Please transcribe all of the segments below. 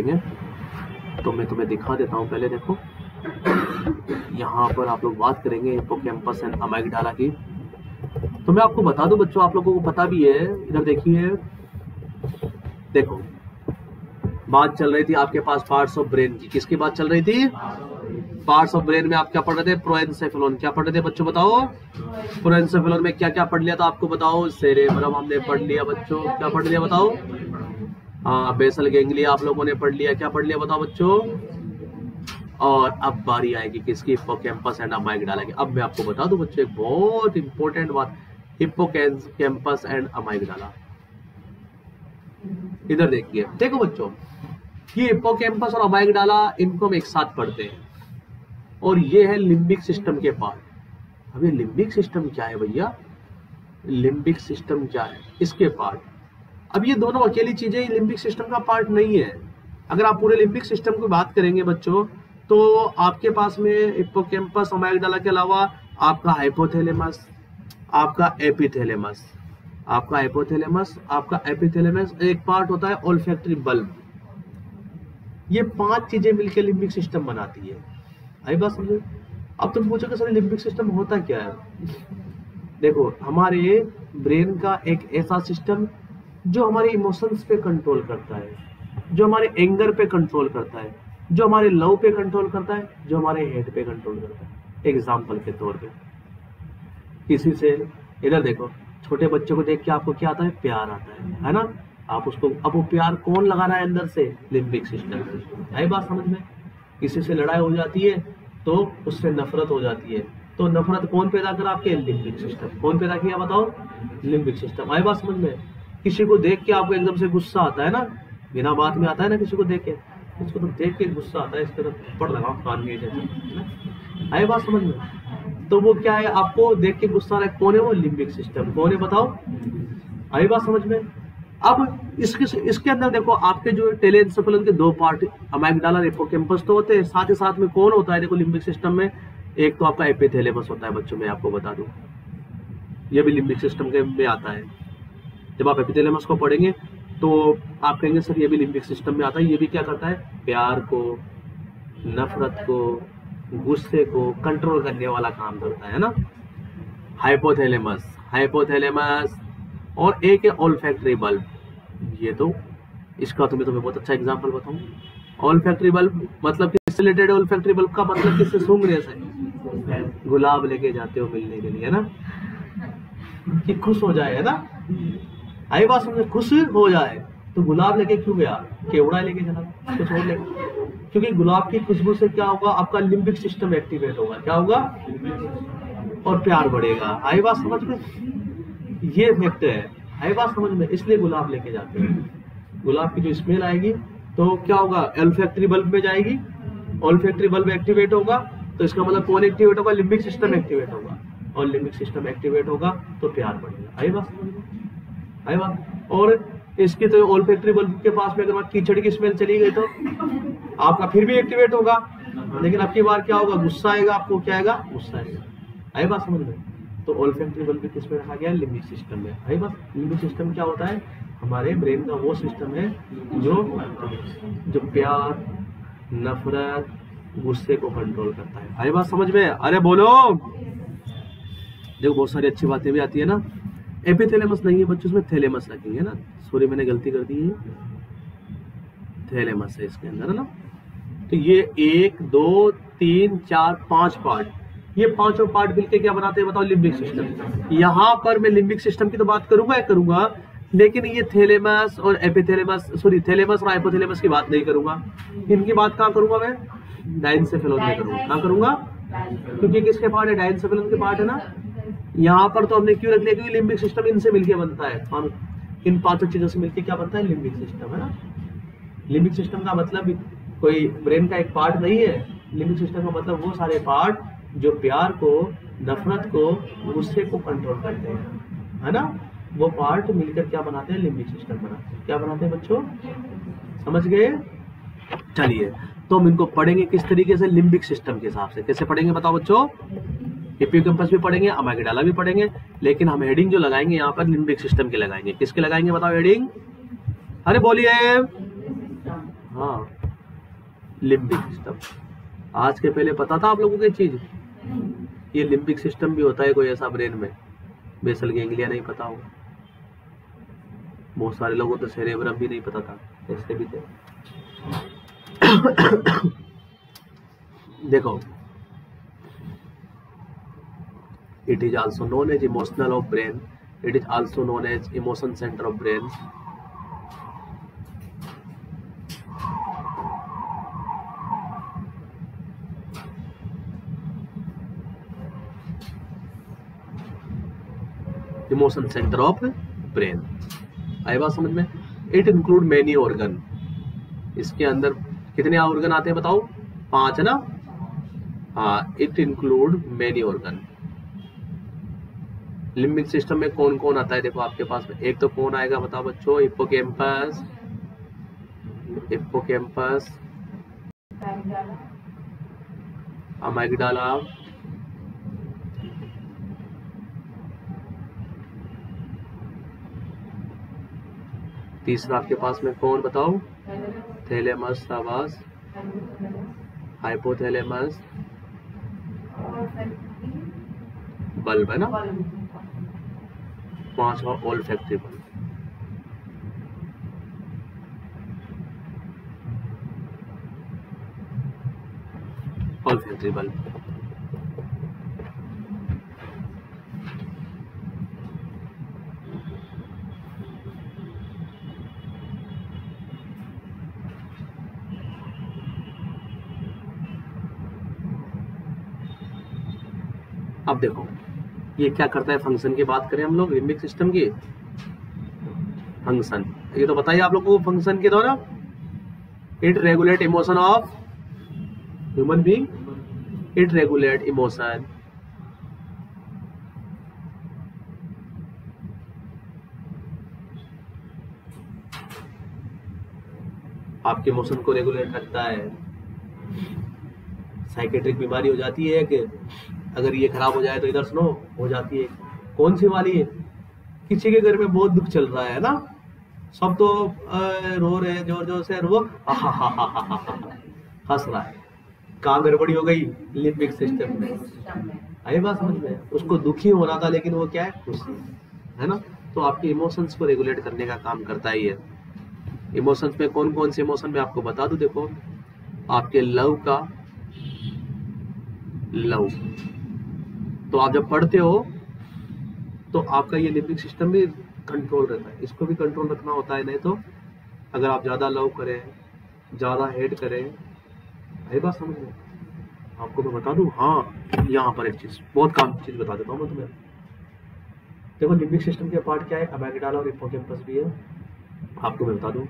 पढ़ेंगे। तो मैं तुम्हें दिखा देता हूँ। पहले देखो, यहाँ पर आप लोग बात करेंगे हिप्पोकैम्पस एंड अमाइगडाला की। तो मैं आपको बता दूं बच्चों, आप लोगों को पता भी है, इधर देखिए, देखो बात चल रही थी आपके पास पार्ट्स ऑफ ब्रेन की। किसकी बात चल रही थी? पार्ट्स ऑफ ब्रेन में आप क्या पढ़ रहे थे? प्रोएंसेफेलॉन। क्या पढ़ रहे थे बच्चों बताओ? प्रोएंसेफेलॉन में क्या क्या पढ़ लिया था आपको बताओ? सेरेब्रम हमने पढ़ लिया बच्चों। क्या पढ़ लिया बताओ? हाँ, बेसल गैंग्लिया आप लोगों ने पढ़ लिया। क्या पढ़ लिया बताओ बच्चों? और अब बारी आएगी किसकी? हिप्पोकैम्पस एंड अमाइगडाला की। अब मैं आपको बता दूं बच्चों एक बहुत इंपॉर्टेंट बात, हिप्पोकैम्पस एंड अमाइगडाला। इधर देखिए, देखो बच्चों, ये हिप्पोकैम्पस और अमाइगडाला, इनको हम एक साथ पढ़ते हैं, और ये है लिम्बिक सिस्टम के पार्ट। अब ये लिम्बिक सिस्टम क्या है भैया? लिम्बिक सिस्टम क्या है? इसके पार्ट। अब ये दोनों अकेली चीजें लिम्बिक सिस्टम का पार्ट नहीं है। अगर आप पूरे लिम्बिक सिस्टम की बात करेंगे बच्चों, तो आपके पास में हिप्पोकैम्पस अमाइगडाला के अलावा आपका हाइपोथैलेमस, आपका एपिथैलेमस, आपका हाइपोथैलेमस, आपका एपिथैलेमस, एक पार्ट होता है ओल्फैक्टरी बल्ब। ये 5 चीजें मिलकर लिम्बिक सिस्टम बनाती है। आई बात समझे? अब तुम पूछोगे सर लिम्बिक सिस्टम होता क्या है? देखो, हमारे ब्रेन का एक ऐसा सिस्टम जो हमारे इमोशंस पे कंट्रोल करता है, जो हमारे एंगर पे कंट्रोल करता है, जो हमारे लव पे कंट्रोल करता है, जो हमारे हेट पे कंट्रोल करता है। एग्जाम्पल के तौर पे, किसी से, इधर देखो, छोटे बच्चों को देख के आपको क्या आता है? प्यार आता है ना? आप उसको, अब वो प्यार कौन लगा रहा है अंदर से? Limbic system. आई बात समझ में? किसी से लड़ाई हो जाती है तो उससे नफरत हो जाती है, तो नफरत कौन पैदा करा? आपके लिम्बिक सिस्टम। कौन पैदा किया बताओ? Limbic system. आई बात समझ में? किसी को देख के आपको एकदम से गुस्सा आता है ना, बिना बात में आता है ना, किसी को देख के, उसको तो देख के गुस्सा आता है, इस तरह पड़ लगाओ कान के जैसे। आई बात समझ में? तो वो क्या है? आपको देख के गुस्सा आ रहा है, कौन है वो? Limbic system. कौन है बताओ? आई बात समझ में? अब इसके अंदर देखो, आपके जो टेलेंसेफेलॉन के 2 पार्ट, अमाइगडाला और हिप्पोकैम्पस तो होते हैं, साथ ही साथ में कौन होता है? देखो लिम्बिक सिस्टम में एक तो आपका एपिथैलेमस होता है बच्चों, मैं आपको बता दूं, ये भी लिम्बिक सिस्टम के में आता है। जब आप एपिथैलेमस को पढ़ेंगे तो आप कहेंगे सर ये भी लिम्बिक सिस्टम में आता है। ये भी क्या करता है? प्यार को, नफरत को, गुस्से को कंट्रोल करने वाला काम करता है ना। हाइपोथैलेमस, हाइपोथैलेमस, और एक है ओल्फैक्टरी बल्ब। ये तो इसका तो मैं तुम्हें बहुत अच्छा एग्जांपल बताऊं। ओल्फैक्टरी बल्ब मतलब किससे रिलेटेड है? ओल्फैक्टरी बल्ब का मतलब किससे? सूंघने से। गुलाब लेके जाते हो मिलने के लिए, है ना, कि खुश हो जाए, है ना। आई बात समझे? खुश हो जाए तो गुलाब लेके क्यों गया? केवड़ा लेके चला, कुछ और लेके, क्योंकि गुलाब की खुशबू से क्या होगा? आपका लिम्बिक सिस्टम एक्टिवेट होगा। क्या होगा? और प्यार बढ़ेगा। आई बात समझ में? ये फैक्ट है। आई बात समझ में? इसलिए गुलाब लेके जाते हैं। गुलाब की जो स्मेल आएगी तो क्या होगा? ओल्फैक्टरी बल्ब में जाएगी, ओल्फैक्टरी बल्ब एक्टिवेट होगा, तो इसका मतलब कौन एक्टिवेट होगा? लिम्बिक सिस्टम एक्टिवेट होगा, और लिम्बिक सिस्टम एक्टिवेट होगा तो प्यार बढ़ेगा। आई बात समझ में? आई बात। और इसके तो ओल्फैक्टरी बल्ब के पास में अगर कीचड़ की स्मेल चली गई तो आपका फिर भी एक्टिवेट होगा, लेकिन अब की बार क्या होगा? गुस्सा आएगा आपको। क्या आएगा? गुस्सा आएगा। आई बात समझ में? तो ओल्फैक्टरी बल्ब किस में रखा गया? लिम्बिक सिस्टम में। आई बात। लिम्बिक सिस्टम क्या होता है? हमारे ब्रेन का वो सिस्टम है जो प्यार, नफरत, गुस्से को कंट्रोल करता है। आई बात समझ में? अरे बोलो। देखो बहुत सारी अच्छी बातें भी आती है ना। एपिथैलेमस नहीं है बच्चों, उसमें थैलेमस रखेंगे ना। सॉरी मैंने गलती कर दी है, थैलेमस है इसके अंदर, है ना। तो ये 1 2 3 4 5 पार्ट, ये पांचों पार्ट मिलकर क्या बनाते हैं बताओ? Limbic system. यहाँ पर मैं लिम्बिक सिस्टम की तो बात करूंगा, लेकिन ये थैलेमस और एपिथैलेमस, सॉरी थैलेमस और हाइपोथैलेमस की बात नहीं करूंगा। इनकी बात कहाँ करूंगा मैं? डायंसेफेलॉन में करूंगा। कहाँ करूंगा? क्योंकि किसके पार्ट है? डायंसेफेलॉन के पार्ट है ना। यहाँ पर तो हमने क्यों रख लिया? क्योंकि लिम्बिक सिस्टम इनसे मिलकर बनता है, इन 5 चीजों से मिलकर क्या बनता है? लिम्बिक सिस्टम, है ना। लिम्बिक सिस्टम का मतलब कोई ब्रेन का एक पार्ट नहीं है। लिम्बिक सिस्टम का मतलब वो सारे पार्ट जो प्यार को, नफरत को, गुस्से को कंट्रोल करते हैं, है ना। वो पार्ट मिलकर क्या बनाते हैं? लिम्बिक सिस्टम बनाते हैं। क्या बनाते हैं बच्चों? समझ गए? चलिए, तो हम इनको पढ़ेंगे किस तरीके से? लिम्बिक सिस्टम के हिसाब से। कैसे पढ़ेंगे बताओ बच्चों? हिप्पोकैम्पस भी पढ़ेंगे, अमाइगडाला भी पढ़ेंगे, लेकिन हम हेडिंग जो लगाएंगे यहाँ पर लिम्बिक सिस्टम के लगाएंगे। किसके लगाएंगे बताओ हेडिंग? अरे बोलिए। हाँ, लिम्बिक सिस्टम। आज के पहले पता था आप लोगों को ये चीज? ये लिम्बिक सिस्टम भी होता है कोई ऐसा ब्रेन में, बेसल गैंग्लिया नहीं पता होगा। बहुत सारे लोगों को तो सेरेब्रम भी नहीं पता था, ऐसे भी थे। देखो, it is also known as emotional of brain, it is also known as emotion center of brain। Emotion center of brain, आई बात समझ में? It include many organ. इसके अंदर कितने ऑर्गन आते हैं बताओ? 5 है ना? हाँ, it include many organ. Limbic system में कौन कौन आता है देखो आपके पास में? एक तो कौन आएगा बताओ बच्चों? हिप्पोकैम्पस, हिप्पोकैम्पस, अमाइगडाला, तीसरा आपके पास में कौन बताओ? थैलेमस, शाबाश, हाइपोथैलेमस, बल्ब है ना? 5वां ओल्फैक्टरी बल्ब। Olfactory bulb. अब देखो ये क्या करता है फंक्शन की बात करें हम लोग लिम्बिक सिस्टम की। फंक्शन ये तो बताइए आप लोगों को फंक्शन के द्वारा। It regulate emotion of human being, it regulate emotion, आपके इमोशन को रेगुलेट रखता है। साइकेट्रिक बीमारी हो जाती है कि अगर ये खराब हो जाए तो इधर सुनो हो जाती है। कौन सी वाली है? किसी के घर में बहुत दुख चल रहा है ना, सब तो रो रहे हैं जोर जोर से, और वो हंस रहा है। कहाँ गड़बड़ी हो गई? लिम्बिक सिस्टम में। आई बात समझ में? उसको दुखी होना था लेकिन वो क्या है? खुशी है ना? तो आपके इमोशंस को रेगुलेट करने का काम करता ही है। इमोशंस में कौन कौन से इमोशन में आपको बता दूं। देखो आपके लव का, लव तो आप जब पढ़ते हो तो आपका ये लिम्बिक सिस्टम भी कंट्रोल रहता है, इसको भी कंट्रोल रखना होता है। नहीं तो अगर आप ज्यादा लव करें, ज्यादा हेट करें, यही बात समझ में? आपको मैं बता दूं, हाँ यहाँ पर एक चीज बहुत काम की चीज बता देता हूँ मैं तुम्हें। देखो लिम्बिक सिस्टम के पार्ट क्या है? अमाइगडाला और हिप्पोकैम्पस भी है। आपको मैं बता दूं,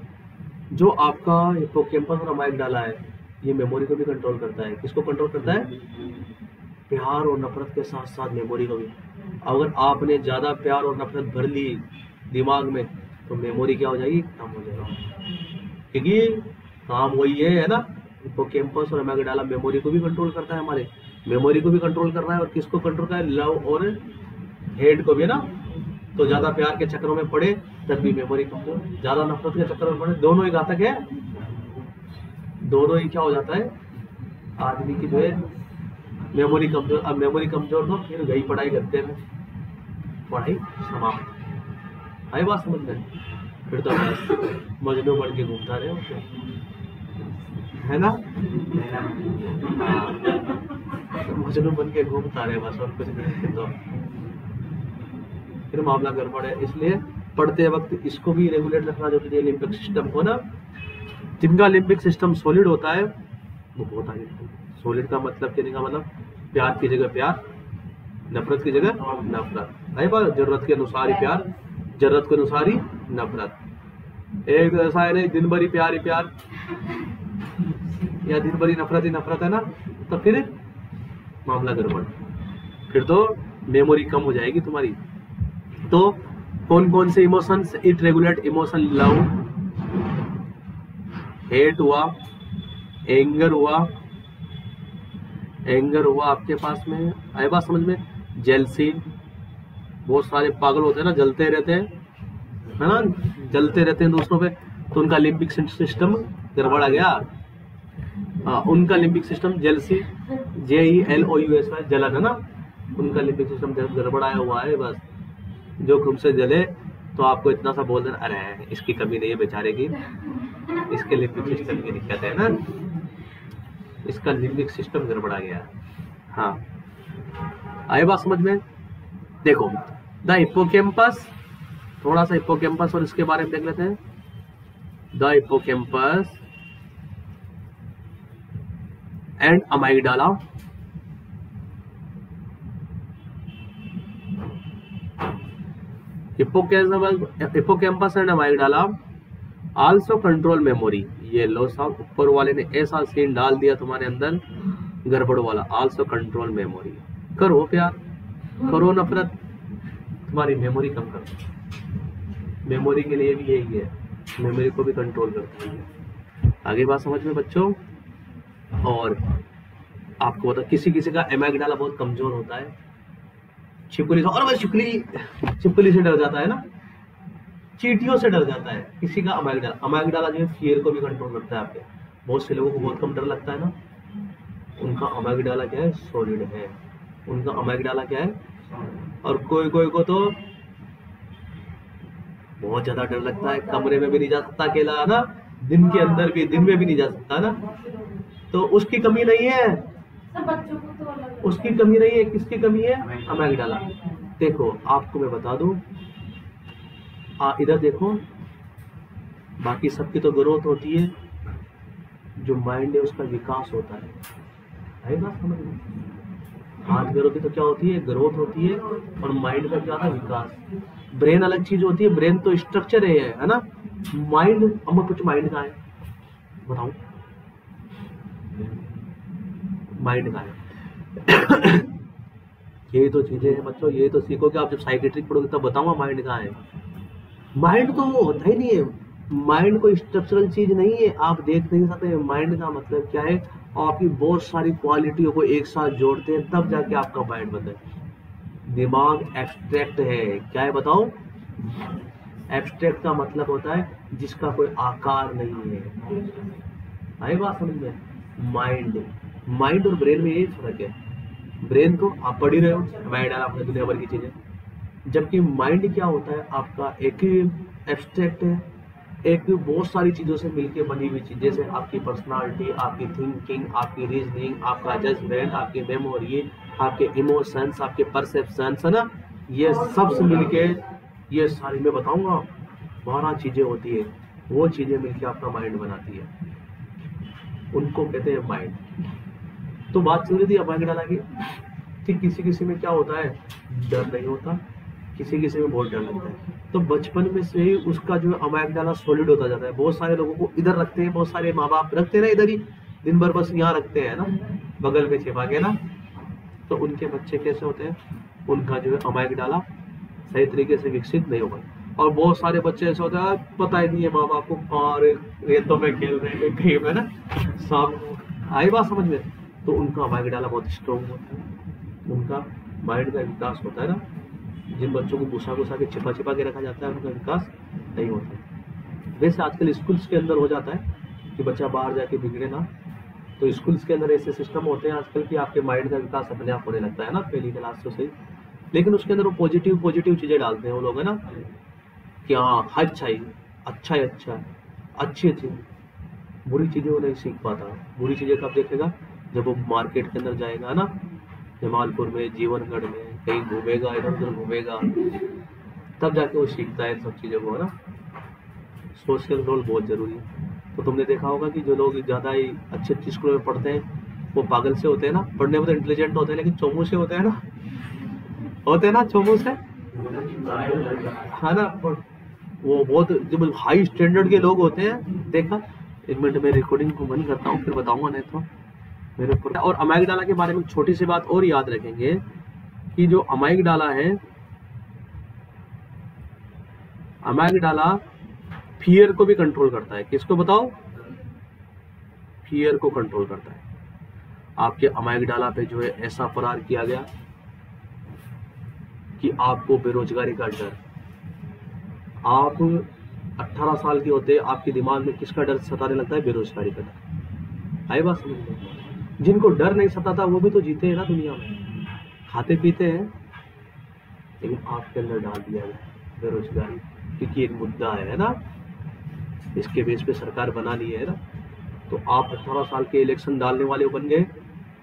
जो आपका हिप्पोकैम्पस और अमाइगडाला है ये मेमोरी को भी कंट्रोल करता है। किसको कंट्रोल करता है? प्यार और नफरत के साथ साथ मेमोरी को भी। अगर आपने ज्यादा प्यार और नफरत भर ली दिमाग में तो मेमोरी क्या हो जाएगी? कम हो जाएगा, क्योंकि काम वही है ना। हिप्पोकैम्पस और अमाइगडाला मेमोरी को भी कंट्रोल करता है, हमारे मेमोरी को भी कंट्रोल कर रहा है। और किसको कंट्रोल कर रहा है? लव और हेट को भी ना। तो ज्यादा प्यार के चक्करों में पड़े तब भी मेमोरी कमजोर, ज्यादा नफरत के चक्कर में पड़े, दोनों ही घातक है। दोनों ही क्या हो जाता है? आदमी की जो है मेमोरी कमजोर। अब मेमोरी कमजोर तो फिर गई पढ़ाई करते में, पढ़ाई समाप्त। आई बात समझ में? फिर तो बस मजनू बन के घूमता रहे हो, है ना? मजनू बन के घूमता रहे बस, और कुछ नहीं। तो फिर मामला गड़बड़ है। इसलिए पढ़ते वक्त इसको भी रेगुलेट रखना जरूरी है, लिम्बिक सिस्टम को ना। जिनका लिम्बिक सिस्टम सॉलिड होता है वो बहुत आगे। सॉलिड का मतलब कहने का मतलब प्यार की जगह प्यार, नफरत की जगह नफरत। नहीं बात? जरूरत के अनुसार ही प्यार, जरूरत के अनुसार ही नफरत। एक ऐसा है नहीं दिन भर ही प्यार या दिन भर ही नफरत है ना, तो फिर मामला गड़बड़, फिर तो मेमोरी कम हो जाएगी तुम्हारी। तो कौन कौन से emotions? It regulate emotion, love, hate हुआ, एंगर हुआ आपके पास में। आई बात समझ में? जेलसी, बहुत सारे पागल होते हैं ना, जलते रहते हैं, है ना, जलते रहते हैं दूसरों पे, तो उनका लिम्बिक सिस्टम गड़बड़ आ गया। हाँ, उनका लिम्बिक सिस्टम जेलसी, JELOUS जलन है ना, उनका लिम्बिक सिस्टम गड़बड़ाया हुआ है। बस जो खुद से जले तो आपको इतना सा बोल देना, अरे इसकी कमी नहीं है बेचारे की, इसके लिम्बिक सिस्टम की दिक्कत है ना, इसका लिम्बिक सिस्टम गड़बड़ा गया। हाँ, आए बात समझ में। देखो द हिप्पोकैम्पस, थोड़ा सा हिप्पोकैम्पस और इसके बारे में देख लेते हैं। The hippocampus and amygdala. Hippocampus and amygdala also control memory. ये लो साहब, ऊपर वाले ने ऐसा सीन डाल दिया तुम्हारे अंदर गड़बड़ वाला। Also control memory. करो प्यार, करो नफरत, तुम्हारी मेमोरी कम करो। मेमोरी के लिए भी यही है, मेमोरी को भी कंट्रोल करती है। आगे बात समझ में बच्चों। और आपको बता, किसी किसी का अमाइगडाला बहुत कमजोर होता है, छिपकली से, और वह छिपकली से डर जाता है ना, चींटियों से डर जाता है। किसी का अमाइगडाला जो है फियर को भी कंट्रोल करता है आपके। बहुत से लोगों को बहुत कम डर लगता है ना, उनका अमाइगडाला क्या है, सॉलिड है। उनका अमाइगडाला क्या है। और कोई कोई को तो बहुत ज्यादा डर लगता है, कमरे में भी नहीं जा सकता अकेला है ना, दिन के अंदर भी, दिन में भी नहीं जा सकता ना, तो उसकी कमी नहीं है, उसकी कमी नहीं है। किसकी कमी है, अमाइगडाला। देखो आपको मैं बता दूं, इधर देखो, बाकी सबकी तो ग्रोथ होती है, जो माइंड है उसका विकास होता है ना, समझ में। हाथ पैरों की तो क्या होती है, ग्रोथ होती है, और माइंड का क्या होता है, विकास। ब्रेन अलग चीज होती है, ब्रेन तो स्ट्रक्चर है ना। माइंड, अब कुछ माइंड का है बताऊं, माइंड का है। यही तो चीजें हैं बच्चों, यही तो सीखोगे आप जब साइकेट्रिक पढ़ोगे, तब बताऊंगा माइंड का है। माइंड तो वो होता ही नहीं है, माइंड कोई स्ट्रक्चरल चीज नहीं है, आप देख नहीं सकते। माइंड का मतलब क्या है, आपकी बहुत सारी क्वालिटियों को एक साथ जोड़ते हैं, तब जाके आपका माइंड बनता है। दिमाग एब्स्ट्रैक्ट है, क्या है बताओ। एब्स्ट्रैक्ट का मतलब होता है जिसका कोई आकार नहीं है। आई बात समझ में। माइंड और ब्रेन में यही फर्क है। ब्रेन तो आप पढ़ ही रहे हो, माइंड आपने दुनिया भर की चीजें, जबकि माइंड क्या होता है आपका, एक एब्स्ट्रैक्ट है, एक बहुत सारी चीजों से मिलके बनी हुई चीज, जैसे आपकी पर्सनालिटी, आपकी थिंकिंग, आपकी रीजनिंग, आपका जजमेंट, आपकी मेमोरी, आपके इमोशंस, आपके परसेप्शंस, है ना, ये सब से मिलके, ये सारी मैं बताऊंगा 12 चीजें होती है, वो चीजें मिलके आपका माइंड बनाती है, उनको कहते हैं माइंड। तो बात चल रही थी अमाइगडाला की, कि किसी किसी में क्या होता है, डर नहीं होता, किसी किसी में बहुत डर लगता है। तो बचपन में से ही उसका जो अमाइगडाला सॉलिड होता जाता है। बहुत सारे लोगों को इधर रखते हैं, बहुत सारे माँ बाप रखते हैं ना इधर ही, दिन भर बस यहाँ रखते हैं ना, बगल में छिपा के ना, तो उनके बच्चे कैसे होते हैं, उनका जो है अमाइगडाला सही तरीके से विकसित नहीं होगा। और बहुत सारे बच्चे ऐसे होते हैं, पता ही नहीं है माँ बाप को, और रेतों में खेल रहे हैं कहीं में ना, सांप। आई बात समझ में। तो उनका अमाइगडाला बहुत स्ट्रॉन्ग होता है, उनका माइंड का विकास होता है ना। जिन बच्चों को घुसा के छिपा के रखा जाता है, उनका विकास नहीं होता। वैसे आजकल स्कूल्स के अंदर हो जाता है कि बच्चा बाहर जाके बिगड़े ना, तो स्कूल्स के अंदर ऐसे सिस्टम होते हैं आजकल कि आपके माइंड का विकास अपने आप होने लगता है ना, पहली क्लास से सही। लेकिन उसके अंदर वो पॉजिटिव चीजें डालते हैं वो लोग, है ना, कि हाँ अच्छा ही अच्छा, अच्छी बुरी चीजें वो नहीं सीख पाता। बुरी चीजें कब देखेगा, जब वो मार्केट के अंदर जाएगा ना, जमालपुर में, जीवनगढ़ में कहीं घूमेगा, इधर उधर घूमेगा, तब जाके वो सीखता है सब चीज़ों को, है ना। सोशल रोल बहुत जरूरी है। तो तुमने देखा होगा कि जो लोग ज़्यादा ही अच्छे स्कूल में पढ़ते हैं वो पागल से होते हैं ना, पढ़ने में तो इंटेलिजेंट होते हैं लेकिन चोमू से होते हैं ना, होते हैं ना चोमू से, है ना। वो बहुत जो हाई स्टैंडर्ड के लोग होते हैं, देखा। एक मिनट में रिकॉर्डिंग को बंद करता हूँ, फिर बताऊंगा, नहीं तो मेरे ऊपर। और अमाइगडाला के बारे में छोटी सी बात और याद रखेंगे कि जो अमाइगडाला है, अमाइगडाला फियर को भी कंट्रोल करता है। किसको बताओ, फियर को कंट्रोल करता है। आपके अमाइगडाला पे जो है ऐसा प्रहार किया गया कि आपको बेरोजगारी का डर, आप 18 साल के होते आपके दिमाग में किसका डर सताने लगता है? बेरोजगारी का डर। आई बात समझ में? जिनको डर नहीं सताता वो भी तो जीते हैं ना दुनिया में, खाते पीते हैं, लेकिन आपके अंदर डाल दिया गया बेरोजगारी, क्योंकि एक मुद्दा है ना, इसके बेस पे सरकार बना ली है ना। तो आप 18 साल के इलेक्शन डालने वाले बन गए,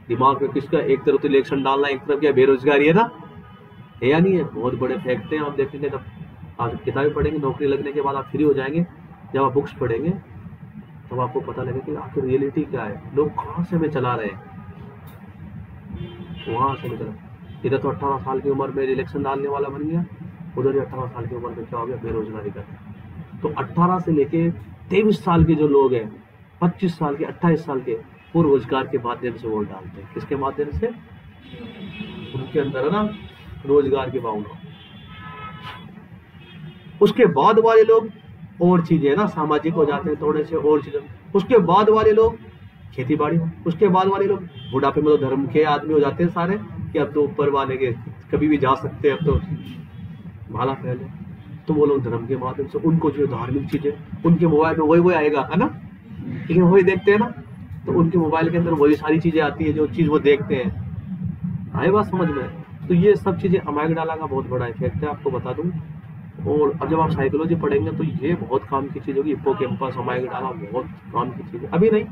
दिमाग में किसका? एक तरफ तो इलेक्शन डालना, एक तरफ क्या? बेरोजगारी है ना, है या नहीं है? बहुत बड़े फैक्ट हैं। आप देखेंगे जब आप किताबें पढ़ेंगे, नौकरी लगने के बाद आप फ्री हो जाएंगे, जब आप बुक्स पढ़ेंगे तब आपको पता लगेगा कि आखिर रियलिटी क्या है, लोग कहाँ से हमें चला रहे हैं, वहाँ से हमें चला। इधर तो 18 साल की उम्र में इलेक्शन डालने वाला बन गया, उधर ही 18 साल की उम्र में क्या हो गया? बेरोजगारी का। तो 18 से लेके 23 साल के जो लोग हैं, 25 साल के, 28 साल के, वो रोजगार के माध्यम से वोट डालते हैं। किसके माध्यम से? उनके अंदर है ना रोजगार की भावना। उसके बाद वाले लोग और चीजें है ना, सामाजिक हो जाते हैं थोड़े से और चीजें। उसके बाद वाले लोग खेती बाड़ी, उसके बाद वाले लोग बुढ़ापे में तो धर्म के आदमी हो जाते हैं सारे, कि अब तो ऊपर वाले के कभी भी जा सकते हैं, अब तो भाला फैले। तो वो लोग धर्म के माध्यम से, उनको जो धार्मिक चीजें, उनके मोबाइल में वही आएगा है ना, लेकिन वही देखते हैं ना, तो उनके मोबाइल के अंदर वही सारी चीजें आती है जो चीज वो देखते हैं। आए बात समझ में? तो ये सब चीजें अमाइगडाला का बहुत बड़ा इफेक्ट है, आपको बता दूं। और अब जब आप साइकोलॉजी पढ़ेंगे तो ये बहुत काम की चीज होगी, हिप्पोकैम्पस, अमाइगडाला, बहुत काम की चीज है। अभी नहीं,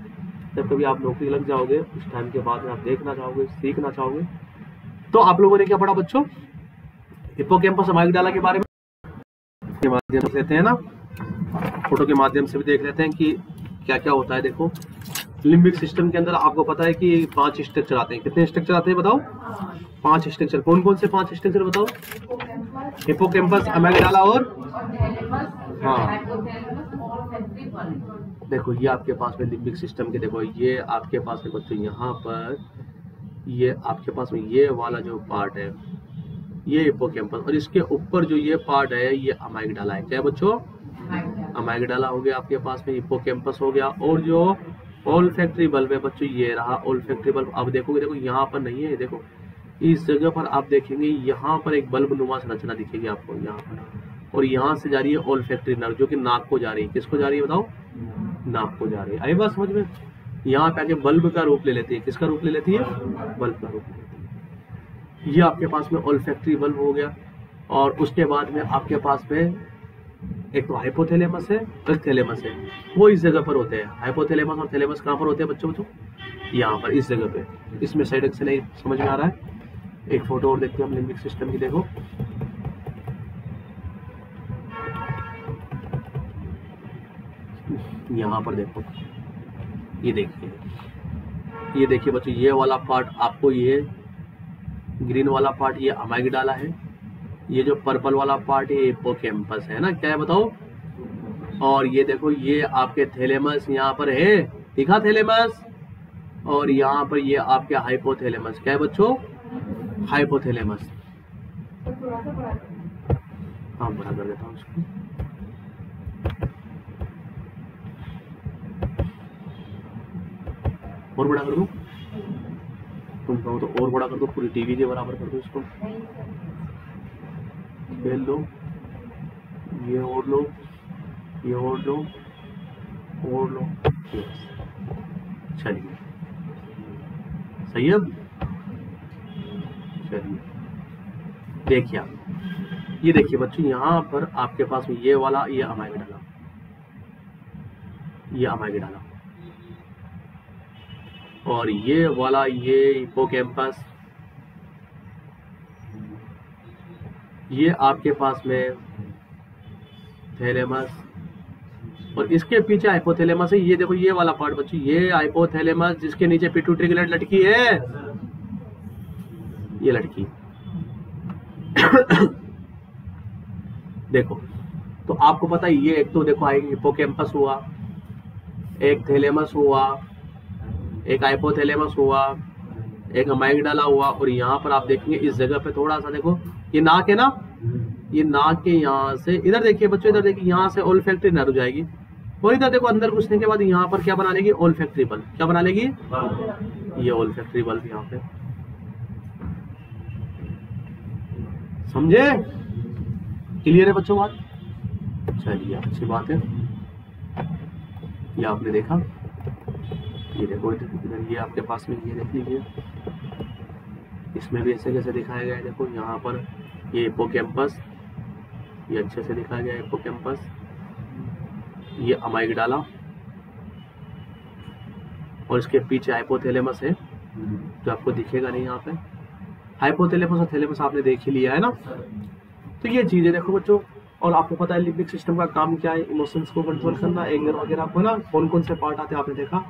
जब कभी आप नौकरी लग जाओगे उस टाइम के बाद में आप देखना चाहोगे, सीखना चाहोगे। तो आप लोगों ने क्या पढ़ा बच्चों? हिप्पोकैम्पस, अमाइगडाला के बारे में के माध्यम से लेते हैं ना, फोटो के माध्यम से भी देख लेते हैं कि क्या क्या होता है। देखो, लिम्बिक सिस्टम के अंदर आपको पता है कि 5 स्ट्रक्चर आते हैं। कितने स्ट्रक्चर आते हैं बताओ? 5 स्ट्रक्चर। कौन कौन से 5 स्ट्रक्चर बताओ? हिप्पोकैम्पस, अमाइगडाला और हाँ, देखो ये आपके पास में लिम्बिक सिस्टम के, देखो ये आपके पास में बच्चों यहाँ पर, ये आपके पास में ये वाला जो पार्ट है ये हिप्पोकैम्पस, और इसके ऊपर जो ये पार्ट है ये अमाइगडाला है। क्या बच्चों? अमाइगडाला हो गया आपके पास में, हिप्पोकैम्पस हो गया, और जो ओल्फैक्टरी बल्ब है बच्चों ये रहा ओल्फैक्टरी बल्ब। अब देखोगे, देखो यहाँ पर नहीं है, देखो इस जगह पर आप देखेंगे यहाँ पर एक बल्ब नुमा संरचना दिखेगी आपको यहाँ पर, और यहाँ से जा रही है ओल्फैक्टरी नर्व जो कि नाक को जा रही है। किसको जा रही है बताओ? नाक को जा रही है। आई बात समझ में? यहाँ पे आके बल्ब का रूप ले लेती है। किसका रूप ले लेती है? बल्ब का रूप ले लेती है। ये आपके पास में ओल्फैक्टरी बल्ब हो गया, और उसके बाद में आपके पास में एक तो हाइपोथैलेमस है, एक थैलेमस है, वो इस जगह पर होते हैं। हाइपोथैलेमस और थैलेमस कहाँ पर होते हैं बच्चों? यहाँ पर, इस जगह पे। इसमें साइड से नहीं समझ में आ रहा है? एक फोटो और देखते हैं हम लिम्बिक सिस्टम की। देखो यहाँ पर देखो, ये देखिए, ये देखिए बच्चों, ये वाला पार्ट आपको, ये ग्रीन वाला पार्ट ये अमाइगडाला है, ये जो पर्पल वाला पार्ट है हिप्पोकैम्पस है ना। क्या है बताओ? और ये देखो ये आपके थैलेमस यहाँ पर है, दिखा थैलेमस, और यहाँ पर ये आपके हाइपोथैलेमस। क्या है बच्चों? हाइपोथैलेमस। हाँ बड़ा कर देता हूँ उसको। और बड़ा कर दो, तुम कहो तो और बड़ा कर दो, पूरी टीवी के बराबर कर दो इसको। खेल लो, ये और लो, ये और लो, और लो, चलिए सही है। चलिए देखिए आप, ये देखिए बच्चों, यहाँ पर आपके पास में ये वाला ये अमाइगडाला, ये अमाइगडाला, और ये वाला ये हिप्पोकैम्पस, ये आपके पास में थैलेमस, और इसके पीछे हाइपोथैलेमस है। ये देखो ये वाला पार्ट बच्चों, ये हाइपोथैलेमस जिसके नीचे पिट्यूटरी ग्लैंड लटकी है, ये लटकी। देखो तो आपको पता है ये एक तो देखो हिप्पोकैम्पस हुआ, एक थैलेमस हुआ, एक हाइपोथैलेमस हुआ, एक अमाइगडाला हुआ, और यहाँ पर आप देखेंगे इस जगह पे थोड़ा सा देखो, ये नाक है ना, ये नाक के यहाँ से इधर देखिए बच्चों, इधर देखिए यहाँ से ओल्फैक्टरी नर्व जाएगी, और इधर देखो अंदर घुसने के बाद यहाँ पर क्या बना लेगी? Olfactory bulb. क्या बना लेगी? ये ओल्फैक्टरी बल्ब यहाँ पे। समझे? क्लियर है बच्चों बात? चलिए अच्छी बात है। ये आपने देखा, ये देखो इधर ये आपके पास में ये देख लीजिए, इसमें भी ऐसे कैसे दिखाया गया है। देखो यहाँ पर ये हिप्पोकैम्पस, ये अच्छे से दिखाया गया है हिप्पोकैम्पस, ये अमाइगडाला और इसके पीछे हाइपोथैलेमस है जो आपको दिखेगा नहीं यहाँ पे। हाइपोथैलेमस और थैलेमस आपने देख ही लिया है ना। तो ये चीजें देखो बच्चों, और आपको पता है लिम्बिक सिस्टम का काम क्या है, इमोशंस को कंट्रोल करना, एंगर वगैरह आपको ना कौन कौन से पार्ट आते हैं आपने देखा,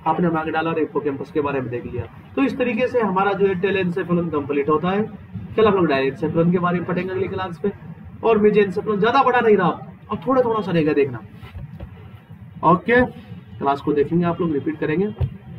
आपने अमाइगडाला और हिप्पोकैम्पस के बारे में देख लिया। तो इस तरीके से हमारा जो है टेलेंसेफेलन कंप्लीट होता है। कल हम लोग डायरेक्सेफेलन के बारे में पढ़ेंगे अगली क्लास पे, और मेजेंसेफेलन ज्यादा बड़ा नहीं रहा, अब थोड़ा थोड़ा सा रहेगा देखना। ओके, क्लास को देखेंगे आप लोग, रिपीट करेंगे।